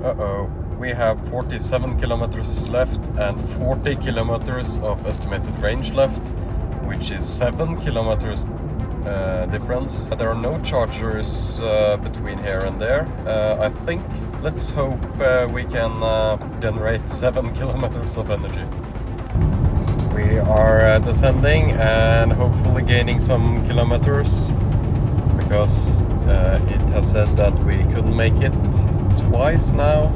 Uh-oh, we have 47 kilometers left and 40 kilometers of estimated range left, which is 7 kilometers difference. There are no chargers between here and there. I think, let's hope we can generate 7 kilometers of energy. We are descending and hopefully gaining some kilometers, because it has said that we couldn't make it twice now,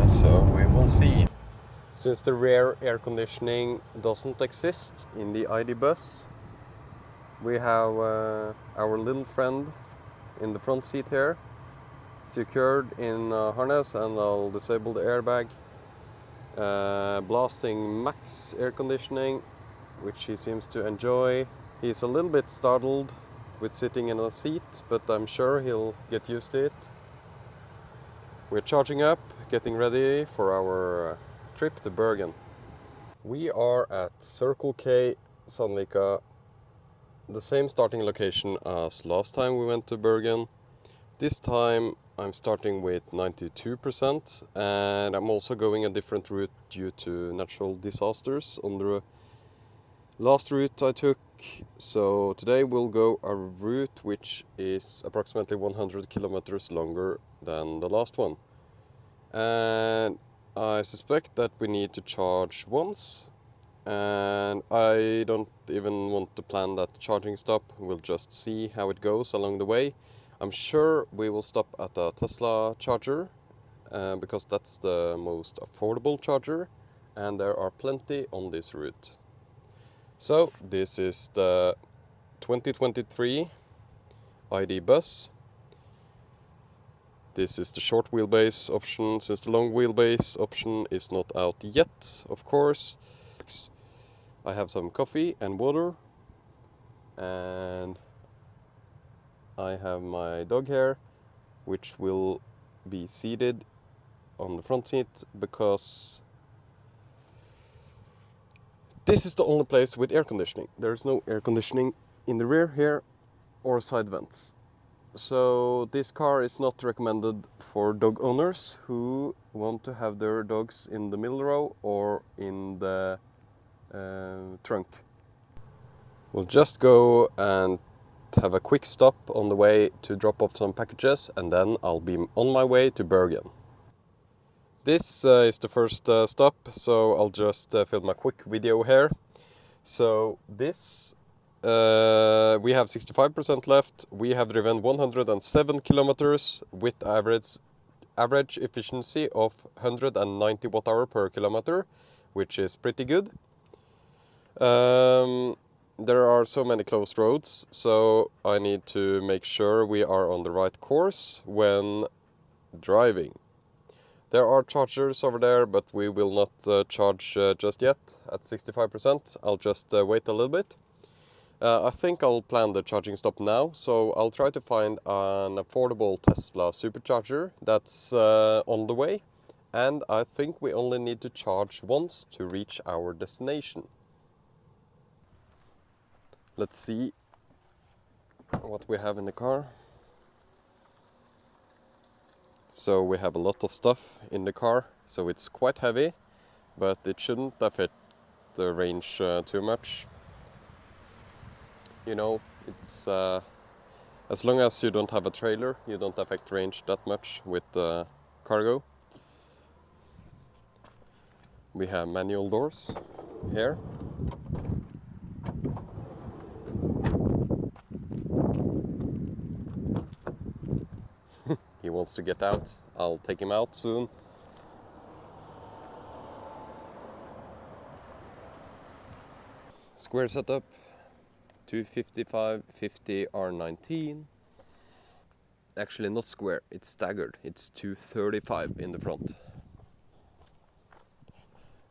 so we will see. Since the rear air conditioning doesn't exist in the ID.Buzz, we have our little friend in the front seat here, secured in a harness, and I'll disable the airbag, blasting max air conditioning, which he seems to enjoy. He's a little bit startled with sitting in a seat, but I'm sure he'll get used to it. We're charging up, getting ready for our trip to Bergen. We are at Circle K Sandvika, the same starting location as last time we went to Bergen. This time I'm starting with 92%, and I'm also going a different route due to natural disasters on the last route I took. So today we'll go a route which is approximately 100 kilometers longer than the last one. And I suspect that we need to charge once, and I don't even want to plan that charging stop. We'll just see how it goes along the way. I'm sure we will stop at a Tesla charger, because that's the most affordable charger, and there are plenty on this route. So this is the 2023 ID.Buzz. This is the short wheelbase option, since the long wheelbase option is not out yet, of course. I have some coffee and water, and I have my dog here, which will be seated on the front seat, because this is the only place with air conditioning. There is no air conditioning in the rear here or side vents. So this car is not recommended for dog owners who want to have their dogs in the middle row or in the trunk. We'll just go and have a quick stop on the way to drop off some packages, and then I'll be on my way to Bergen. This is the first stop, so I'll just film a quick video here. So this we have 65% left. We have driven 107 kilometers with average efficiency of 190 watt-hour per kilometer, which is pretty good. There are so many closed roads, so I need to make sure we are on the right course when driving. There are chargers over there, but we will not charge just yet at 65%. I'll just wait a little bit. I think I'll plan the charging stop now, so I'll try to find an affordable Tesla supercharger that's on the way, and I think we only need to charge once to reach our destination. Let's see what we have in the car. So we have a lot of stuff in the car, so it's quite heavy, but it shouldn't affect the range too much. You know, it's as long as you don't have a trailer, you don't affect range that much with cargo. We have manual doors here. He wants to get out. I'll take him out soon. Square setup. 255, 50 R19. Actually not square, it's staggered. It's 235 in the front.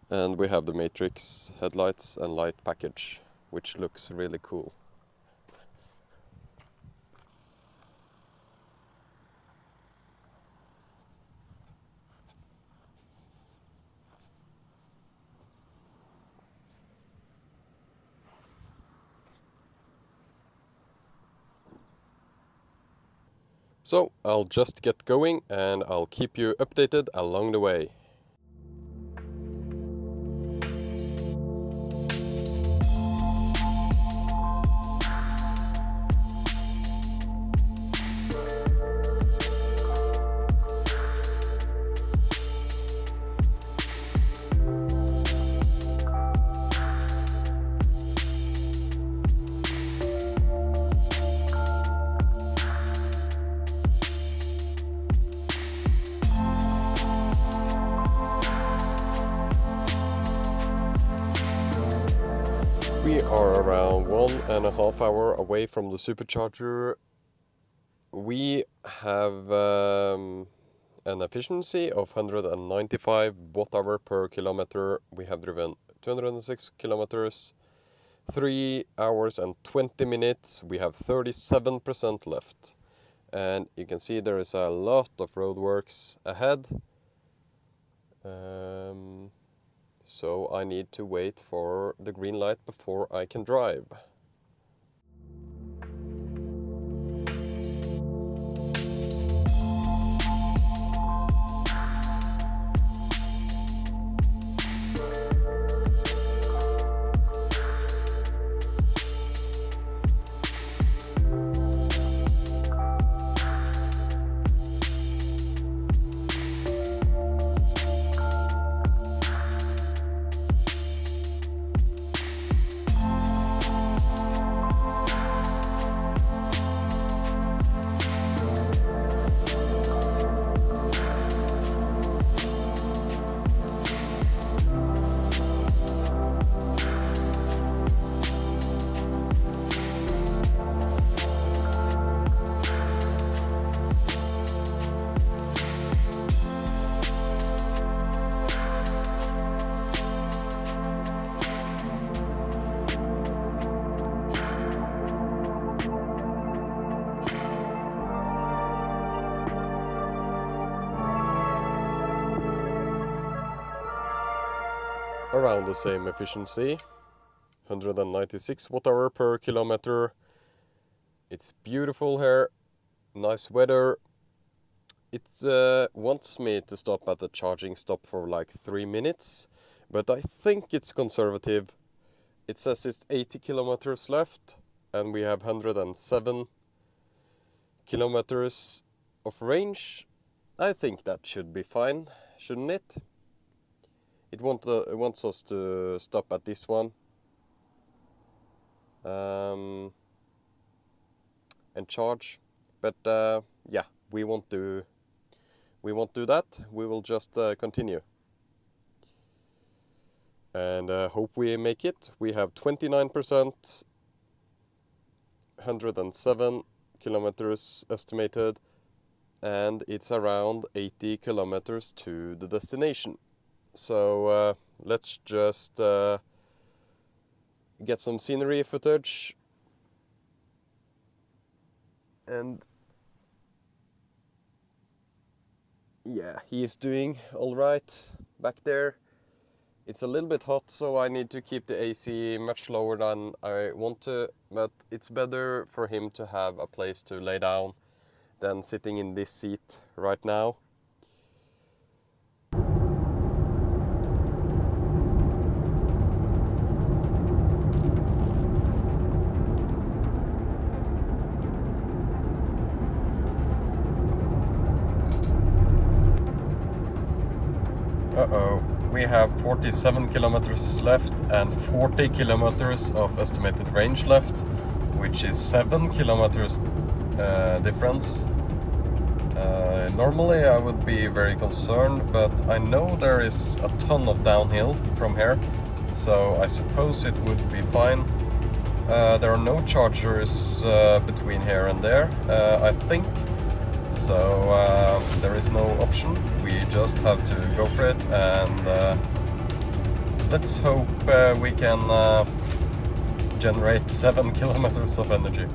And we have the Matrix headlights and light package, which looks really cool. So I'll just get going and I'll keep you updated along the way. We are around 1.5 hours away from the supercharger. We have an efficiency of 195 watt-hour per kilometer. We have driven 206 kilometers, 3 hours and 20 minutes. We have 37% left. And you can see there is a lot of roadworks ahead. So I need to wait for the green light before I can drive. Around the same efficiency, 196 watt-hour per kilometer. It's beautiful here, nice weather. It wants me to stop at the charging stop for like 3 minutes, but I think it's conservative. It says it's 80 kilometers left, and we have 107 kilometers of range. I think that should be fine, shouldn't it? It wants us to stop at this one and charge, but yeah, we won't do that. We will just continue and hope we make it. We have 29%, 107 kilometers estimated, and it's around 80 kilometers to the destination. So let's just get some scenery footage. And yeah, he's doing all right back there. It's a little bit hot, so I need to keep the AC much lower than I want to, but it's better for him to have a place to lay down than sitting in this seat right now. We have 47 kilometers left and 40 kilometers of estimated range left, which is 7 kilometers difference. Normally I would be very concerned, but I know there is a ton of downhill from here, so I suppose it would be fine. There are no chargers between here and there, I think. So there is no option. We just have to go for it, and let's hope we can generate 7 kilometers of energy.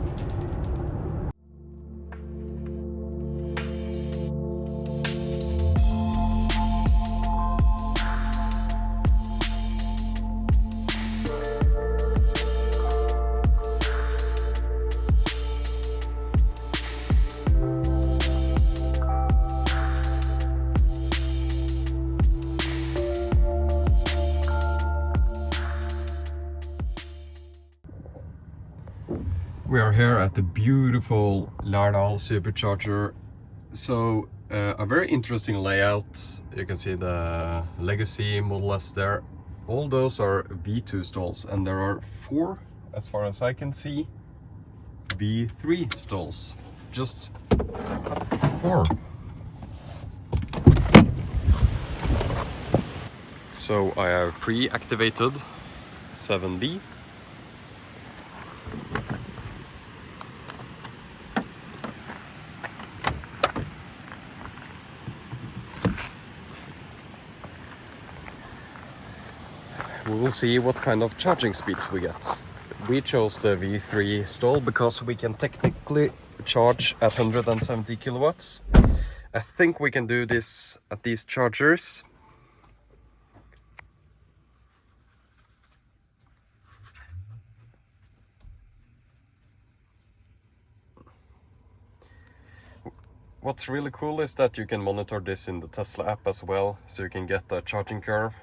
We are here at the beautiful Lardal supercharger. So a very interesting layout. You can see the Legacy Model S there. All those are V2 stalls, and there are 4, as far as I can see, V3 stalls. Just 4. So I have pre-activated 7B. We will see what kind of charging speeds we get. We chose the V3 stall because we can technically charge at 170 kilowatts. I think we can do this at these chargers. What's really cool is that you can monitor this in the Tesla app as well, so you can get a charging curve.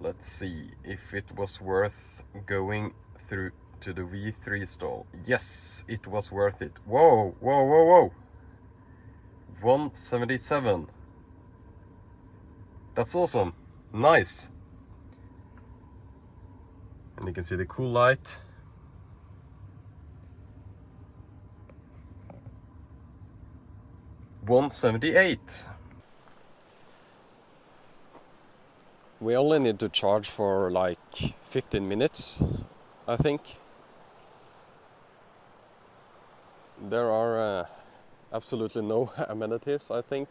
Let's see if it was worth going through to the V3 stall. Yes, it was worth it. Whoa, whoa, whoa, whoa. 177. That's awesome. Nice. And you can see the cool light. $178. We only need to charge for like 15 minutes, I think. There are absolutely no amenities, I think.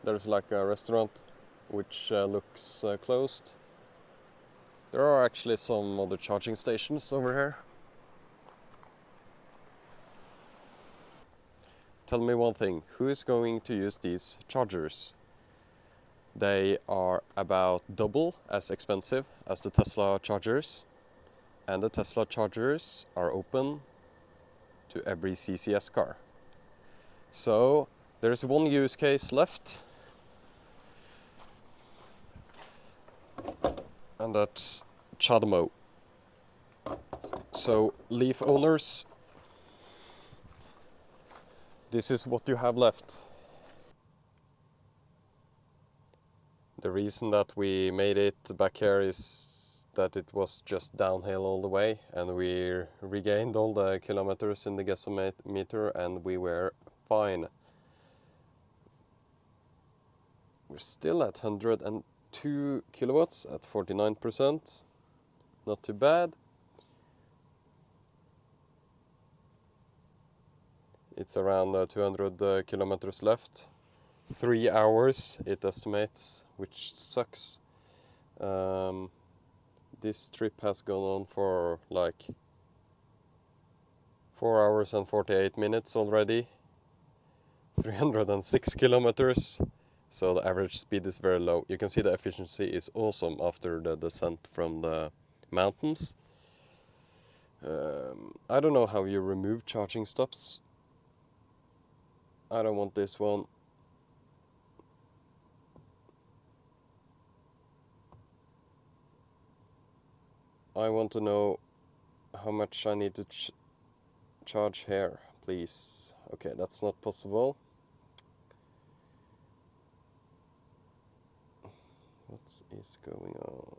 There's like a restaurant which looks closed. There are actually some other charging stations over here. Tell me one thing, who is going to use these chargers? They are about double as expensive as the Tesla chargers, and the Tesla chargers are open to every CCS car. So there's one use case left, and that's CHAdeMO. So Leaf owners, this is what you have left. The reason that we made it back here is that it was just downhill all the way, and we regained all the kilometers in the gasometer and we were fine. We're still at 102 kilowatts at 49%. Not too bad. It's around 200 kilometers left. 3 hours it estimates, which sucks. This trip has gone on for like 4 hours and 48 minutes already. 306 kilometers. So the average speed is very low. You can see the efficiency is awesome after the descent from the mountains. I don't know how you remove charging stops. I don't want this one. I want to know how much I need to charge here, please. Okay, that's not possible. What is going on?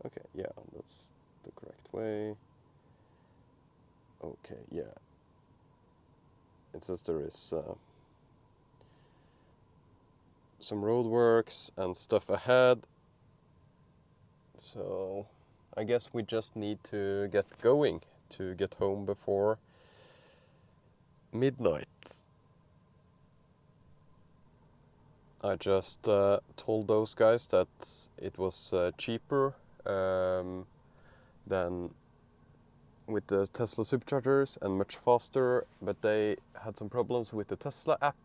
Okay, yeah, that's the correct way. Okay, yeah. It says there is some roadworks and stuff ahead. So I guess we just need to get going to get home before midnight. I just told those guys that it was cheaper than with the Tesla superchargers and much faster, but they had some problems with the Tesla app.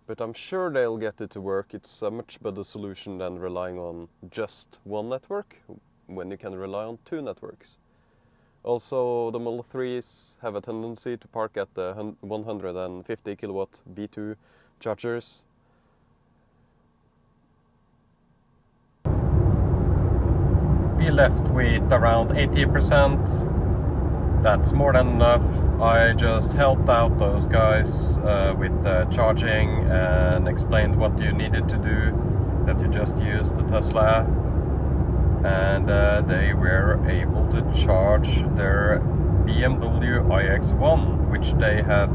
But I'm sure they'll get it to work. It's a much better solution than relying on just one network, when you can rely on 2 networks. Also, the Model 3s have a tendency to park at the 150 kilowatt V2 chargers. be left with around 80%. That's more than enough. I just helped out those guys with charging and explained what you needed to do, that you just used the Tesla app, and they were able to charge their BMW iX1, which they had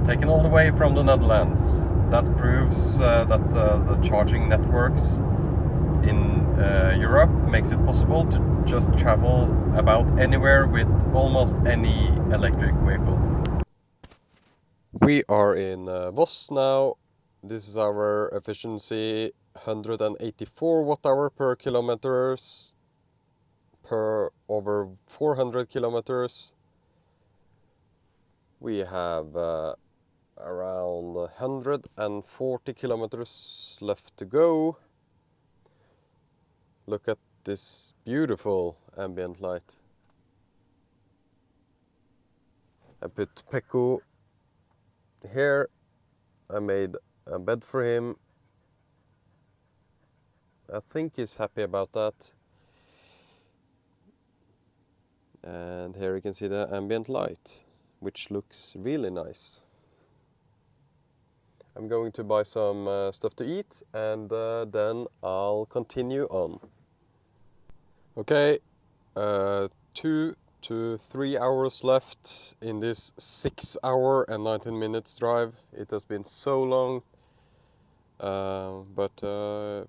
taken all the way from the Netherlands. That proves that the charging networks in Europe makes it possible to just travel about anywhere with almost any electric vehicle. We are in Voss now. This is our efficiency, 184 watt-hour per kilometers per over 400 kilometers. We have around 140 kilometers left to go. Look at this beautiful ambient light. I put Pekko here. I made a bed for him. I think he's happy about that. And here you can see the ambient light, which looks really nice. I'm going to buy some stuff to eat, and then I'll continue on. Okay, 2 to 3 hours left in this 6 hour and 19 minutes drive. It has been so long, but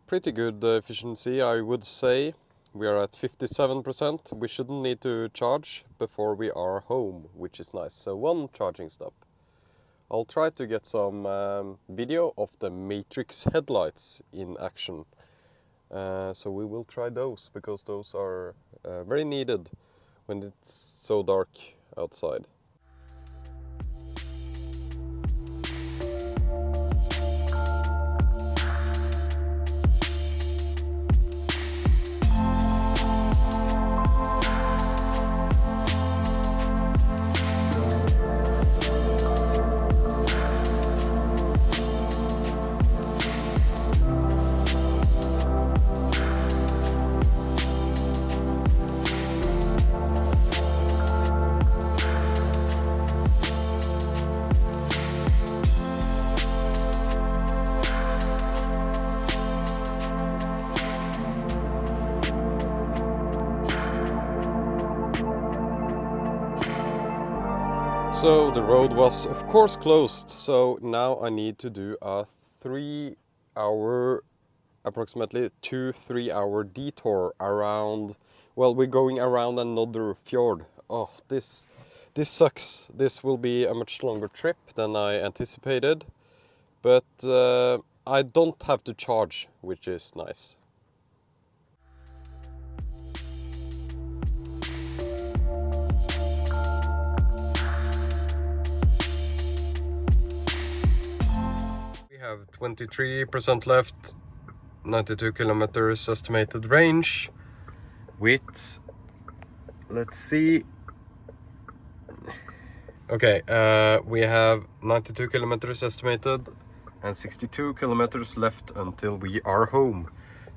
pretty good efficiency, I would say. We are at 57%. We shouldn't need to charge before we are home, which is nice. So one charging stop. I'll try to get some video of the matrix headlights in action. So we will try those, because those are very needed when it's so dark outside. So the road was of course closed, so now I need to do a 3 hour, approximately 2-3 hour detour around, well, we're going around another fjord. Oh, this sucks. This will be a much longer trip than I anticipated, but I don't have to charge, which is nice. Have 23% left, 92 kilometers estimated range with, let's see, okay, we have 92 kilometers estimated and 62 kilometers left until we are home.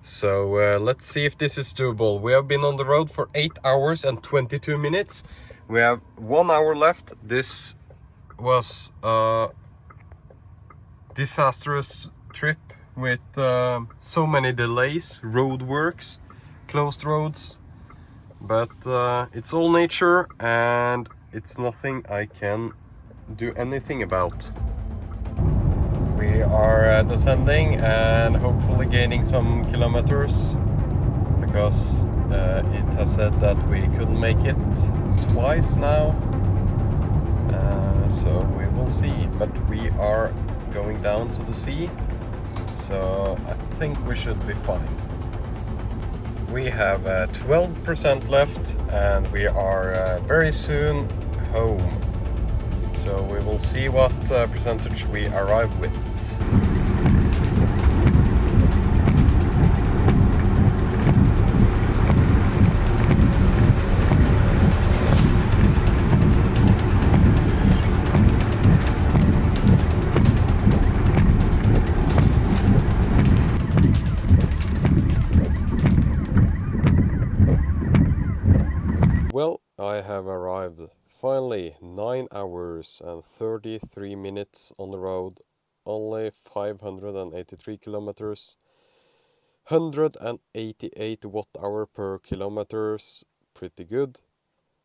So let's see if this is doable. We have been on the road for 8 hours and 22 minutes. We have 1 hour left. This was disastrous trip with so many delays, road works, closed roads, but it's all nature and it's nothing I can do anything about. We are descending and hopefully gaining some kilometers, because it has said that we couldn't make it twice now, so we will see, but we are going down to the sea, so I think we should be fine. We have 12% left and we are very soon home, so we will see what percentage we arrive with. day, 9 hours and 33 minutes on the road, only 583 kilometers, 188 watt-hour per kilometers, pretty good.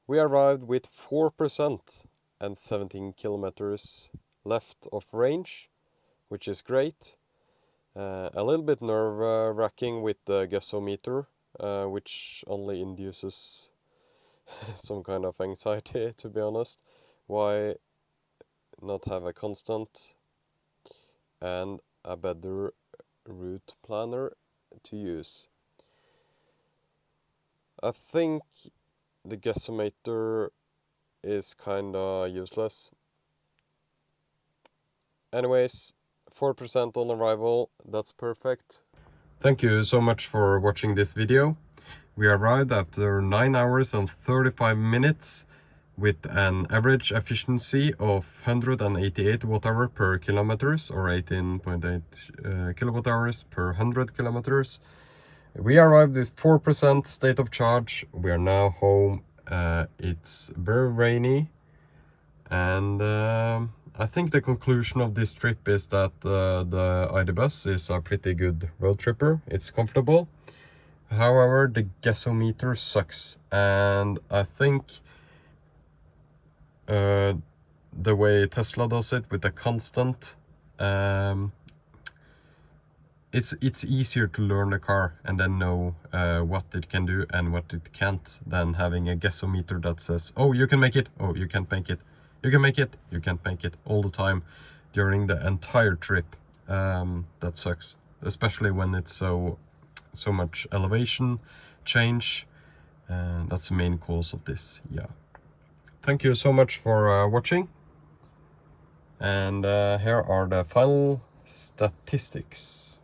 We arrived with 4% and 17 kilometers left of range, which is great. A little bit nerve-wracking with the gasometer, which only induces some kind of anxiety, to be honest. Why not have a constant and a better route planner to use? I think the gasometer is kinda useless. Anyways, 4% on arrival, that's perfect. Thank you so much for watching this video. We arrived after 9 hours and 35 minutes with an average efficiency of 188 watt-hour per kilometers, or 18.8 kilowatt-hours per 100 kilometers. We arrived with 4% state of charge. We are now home. It's very rainy, and I think the conclusion of this trip is that the ID.Buzz is a pretty good road tripper. It's comfortable. However, the gasometer sucks, and I think the way Tesla does it with the constant, it's easier to learn the car and then know what it can do and what it can't, than having a gasometer that says, oh, you can make it, oh, you can't make it, you can make it, you can't make it, all the time during the entire trip. That sucks, especially when it's so much elevation change, and that's the main cause of this. Yeah, thank you so much for watching, and here are the final statistics.